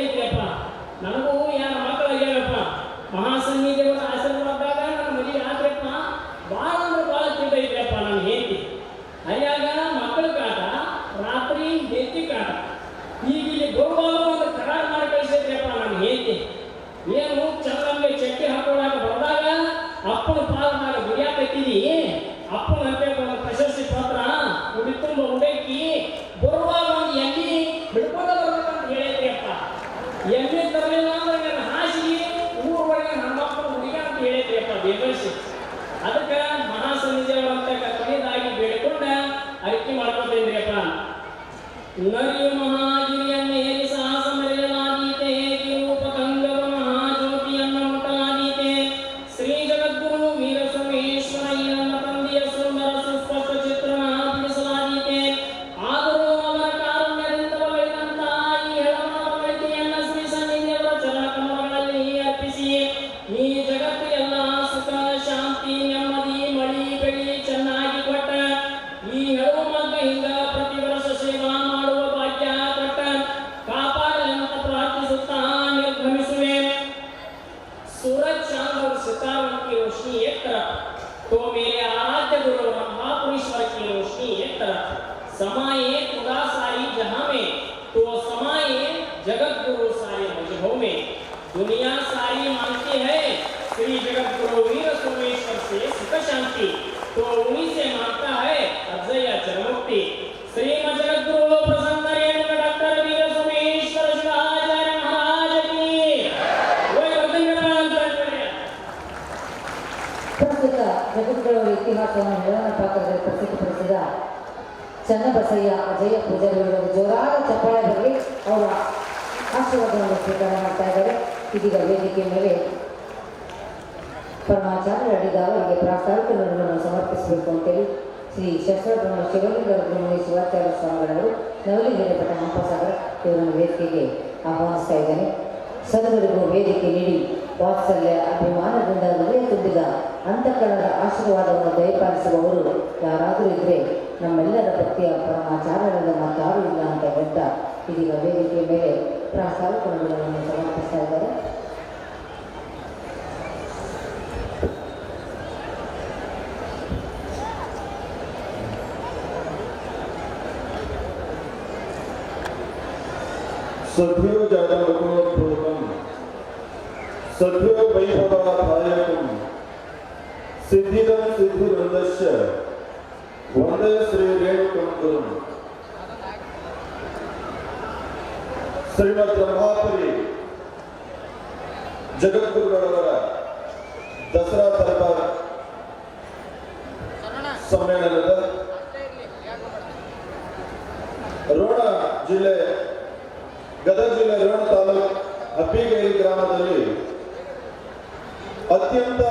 ಐತ್ರಿಯಪ್ಪ. ನನಗೂ ಯಾರ ಮಕ್ಕಳಾಗ್ಯಾವಪ್ಪ. ಮಹಾಸನ್ನಿಧಿಯವರ ಆಶೀರ್ವಾದಾಗ ನನ್ನ ಮದುವೆ ಆಗ್ಬೇಕಪ್ಪ. ಭಾಳ ಅಂದ್ರೆ ಭಾಳ ಚಿಂತೆ ಐತ್ರಿಯಪ್ಪ. ನಾನು ಹೇಳ್ತಿ ಹರಿಯಾಗ ಮಕ್ಕಳ ಕಾಟ, ರಾತ್ರಿ ಹೆತ್ತಿ ಕಾಟ. ಈಗ ಇಲ್ಲಿ ಬರುವಾಗ ಒಂದು ಕರಾರು ಮಾಡಿ ಕಳಿಸಿದ್ರಿಯಪ್ಪ. ನಾನು ಹೇಳ್ತಿ ಏನು ಚಂದ್ರಂಗೆ ಚಟ್ಟಿ ಹಾಕೊಳ್ಳಾಕ ಬಂದಾಗ ಅಪ್ಪನ ಪಾಲನಾಗ ಗುಡಿಯಾಕತ್ತೀವಿ. ಅಪ್ಪನ ಅಂತ ಒಂದು ಪ್ರಶಸ್ತಿ ಪತ್ರ ಉಡಿ ತುಂಬ ಉಡಕ್ಕಿ ಬರುವಾಗ ಒಂದು ಎಣ್ಣೆ ಹಿಡ್ಕೊಂಡ ಬರ್ಬೇಕಂತ ಹೇಳಿದ್ರಿಯಪ್ಪ. ಎಣ್ಣೆ ತರಲಿಲ್ಲ ಅಂದ್ರೆ ನನ್ನ ಹಾಸಿಗೆ ಊರ ಒಳಗೆ ನಮ್ಮ ಅಪ್ಪನ ಹುಡುಗ ಅಂತ ಹೇಳಿದ್ರಿಯಪ್ಪ ದೇವರ್ಷಿ. ಅದಕ್ಕೆ ಮಹಾಸನ್ನಿಧಿಯವರಂತ ಕೊನೆಯದಾಗಿ ಬೇಡಿಕೊಂಡ ಅರಿಕೆ ಮಾಡ್ಕೊತೇನ್ರಿಯಪ್ಪ. ನರಿಯು ಮಹಾಗಿರಿಯನ್ನು ಹೇರಿ ಸಾಹಸ ಮೆರೆಯಲಾದೀತೆ, ಹೇಗೆ ರೂಪಕಂಗವ ಮಹಾಜ್ಯೋತಿಯನ್ನು ಮುಟ್ಟಲಾದೀತೆ. ಶ್ರೀ ಜಗದ್ಗುರು ವೀರ ಸೋಮೇಶ್ವರ ಈ ನನ್ನ ತಂದೆಯ ಸುಂದರ ಸುಸ್ಪಷ್ಟ ಚಿತ್ರಣ ಬಿಡಿಸಲಾದೀತೆ. ಆದರೂ ಅವರ ಕಾರುಣ್ಯದಿಂದ ಬಗೆದಂತ ಈ ಹೆಳವರ ಬಳಿಕೆಯನ್ನು ಶ್ರೀ ಸನ್ನಿಧಿಯವರ ಚರಣಕಮಲಗಳಲ್ಲಿ ಅರ್ಪಿಸಿ ಈ ಜಗತ್ತಿಗೆಲ್ಲ ಸುಖ ಶಾಂತಿ ನೆಮ್ಮದಿ ಮಳಿ ಬೆಳಿ ಚೆನ್ನಾಗಿ ಕೊಟ್ಟ ಈ ಹೆಳವು ಮಗ್ಗ ಹಿಂಗ ಪ್ರತಿ ವರ್ಷ ಸೇವಾ ಮಾಡುವ ಭಾಗ್ಯ ಕೊಟ್ಟ ಕಾಪಾಡಲೆಂತ ಪ್ರಾರ್ಥಿಸುತ್ತಾ ನಿರ್ಗಮಿಸುವೆ. सूरज चांद और सितारों की रोशनी एक तरफ, तो मेरे आराध्य गुरु महापुरुषवर की रोशनी एक तरफ. समाये खुदा सारी जहां में, तो समाये जगत गुरु सारे मजहबों में. दुनिया सारी मानती है श्री जगत गुरु वीर सोमेश्वर से सुख शांति, तो उन्हीं से मांगता है अजय चरमुक्ति. श्रीमद जगत गुरु प्रसन्न रेणुका डॉक्टर वीर सोमेश्वर शिवाचार्य महाराज की ಪ್ರಸ್ತುತ ಜಗದ್ಗುರುವರ ಇತಿಹಾಸವನ್ನು ಹೆಳವನ ಪಾತ್ರದಲ್ಲಿ ಪ್ರಸಿದ್ಧಪಡಿಸಿದ ಚನ್ನಬಸಯ್ಯ ಅಜಯ ಪೂಜಾರಿಗಳು ಜೋರಾದ ಚಪ್ಪಾಳೆ ಬರಲಿ. ಅವರ ಆಶೀರ್ವಾದವನ್ನು ಸ್ವೀಕಾರ ಮಾಡ್ತಾ ಇದ್ದಾರೆ. ಇದೀಗ ವೇದಿಕೆ ಮೇಲೆ ಪರಮಾಚಾರ್ಯ ಅಡಿಗ ಅವರಿಗೆ ಪ್ರಾಸ್ತಾವಿಕ ನುಡಿಗಳನ್ನು ಸಮರ್ಪಿಸಬೇಕು ಅಂತೇಳಿ ಶ್ರೀ ಶಸ್ತ್ರಬ್ರಹ್ಮ ಶಿವಲಿಂಗ ಬ್ರಹ್ಮಣಿ ಶಿವಾಚಾರ್ಯ ಸ್ವಾಮಿಗಳವರು ನವಲಿಗೆರೆ ಪಟ್ಟ ಹಂಪಸಾಗರ ಇವರನ್ನು ವೇದಿಕೆಗೆ ಆಹ್ವಾನಿಸ್ತಾ ಇದ್ದೇನೆ. ಸದ್ಗುರುಗೂ ವೇದಿಕೆ ನೀಡಿ ವಾತ್ಸಲ್ಯ ಅಭಿಮಾನದಿಂದ ಹೃದಯ ತುಂಬಿದ ಅಂತಃಕರಣದ ಆಶೀರ್ವಾದವನ್ನು ದಯಪಾಲಿಸುವವರು ಯಾರಾದರೂ ಇದ್ದರೆ ನಮ್ಮೆಲ್ಲರ ಭಕ್ತಿಯ ಪರಮಾಚಾರ್ಯರಿಂದ ಮತ್ತಾರೂ ಇಲ್ಲ ಅಂತ ಹೇಳ್ತಾ ಇದೀಗ ವೇದಿಕೆಯ ಮೇಲೆ ಪ್ರಾಸ್ತಾವಿಕ ನುಡಿಗಳನ್ನು ಸಮರ್ಪಿಸ್ತಾ ಇದ್ದಾರೆ. सद्यो जातमकुलोद्भूतं सद्यो वैभवाधायकं सिद्धिदं सिद्धिवृन्दस्य वन्दे श्री रेणुकं गुरुं. ಶ್ರೀಮದ್ ಬ್ರಹ್ಮಾಪುರಿ ಜಗದ್ಗುರುಗಳವರ ದಸರಾ ದರ್ಬಾರ್ ಸಮ್ಮೇಳನದ ರೋಣ ಜಿಲ್ಲೆ ಗದಗ ಜಿಲ್ಲೆ ರೋಣ ತಾಲೂಕು ಅಬ್ಬಿಗೇರಿ ಗ್ರಾಮದಲ್ಲಿ ಅತ್ಯಂತ